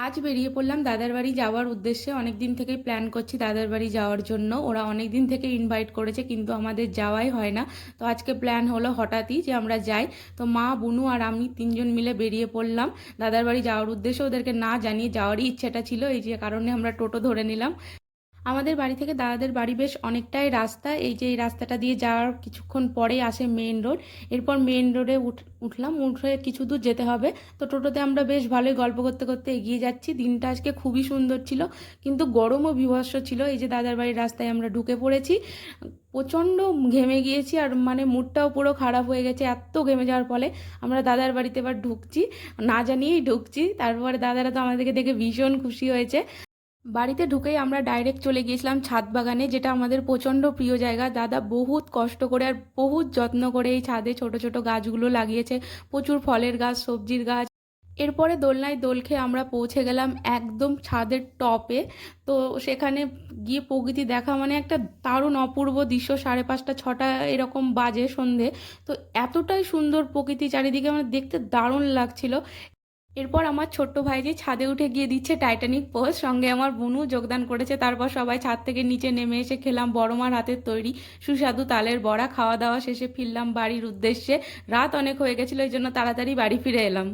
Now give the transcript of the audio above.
আজ বেরিয়ে পড়লাম দাদার বাড়ি যাওয়ার উদ্দেশ্যে। অনেক দিন থেকেই প্ল্যান করছি দাদার বাড়ি যাওয়ার জন্য। ওরা অনেক দিন থেকে ইনভাইট করেছে কিন্তু আমাদের যাওয়াই হয় না। তো আজকে প্ল্যান হলো হঠাৎই যে আমরা যাই। তো মা, বুনু আর আমি তিনজন মিলে বেরিয়ে পড়লাম দাদার বাড়ি যাওয়ার উদ্দেশ্যে। ওদেরকে না জানিয়ে যাওয়ারই ইচ্ছেটা ছিল, এই যে কারণে আমরা টোটো ধরে নিলাম। আমাদের বাড়ি থেকে দাদাদের বাড়ি বেশ অনেকটাই রাস্তা। এই যে এই রাস্তাটা দিয়ে যাওয়ার কিছুক্ষণ পরেই আসে মেন রোড। এরপর মেন রোডে উঠলাম, উঠে কিছু দূর যেতে হবে। তো টোটোতে আমরা বেশ ভালোই গল্প করতে করতে এগিয়ে যাচ্ছি। দিনটা আজকে খুবই সুন্দর ছিল, কিন্তু গরমও বীভৎস ছিল। এই যে দাদার বাড়ির রাস্তায় আমরা ঢুকে পড়েছি। প্রচণ্ড ঘেমে গিয়েছি, আর মানে মুডটাও পুরো খারাপ হয়ে গেছে এত ঘেমে যাওয়ার ফলে। আমরা দাদার বাড়িতে এবার ঢুকছি, না জানিয়েই ঢুকছি। তারপরে দাদারা তো আমাদেরকে দেখে ভীষণ খুশি হয়েছে। বাড়িতে ঢুকেই আমরা ডাইরেক্ট চলে গিয়েছিলাম ছাদ বাগানে, যেটা আমাদের প্রচণ্ড প্রিয় জায়গা। দাদা বহুত কষ্ট করে আর বহুত যত্ন করে এই ছাদে ছোট ছোট গাছগুলো লাগিয়েছে, প্রচুর ফলের গাছ, সবজির গাছ। এরপরে দোলনায় দোল খেয়ে আমরা পৌঁছে গেলাম একদম ছাদের টপে। তো সেখানে গিয়ে প্রকৃতি দেখা মানে একটা দারুণ অপূর্ব দৃশ্য। 5:30 6টা এরকম বাজে সন্ধে। তো এতটাই সুন্দর প্রকৃতি চারিদিকে, মানে দেখতে দারুণ লাগছিল। এরপর আমার ছোট্ট ভাইজি ছাদে উঠে গিয়ে দিচ্ছে টাইটানিক পোজ, সঙ্গে আমার বুনু যোগদান করেছে। তারপর সবাই ছাদ থেকে নিচে নেমে এসে খেলাম বড়মার হাতের তৈরি সুস্বাদু তালের বড়া। খাওয়া দাওয়া শেষে ফিরলাম বাড়ির উদ্দেশ্যে। রাত অনেক হয়ে গেছিলো, এই জন্য তাড়াতাড়ি বাড়ি ফিরে এলাম।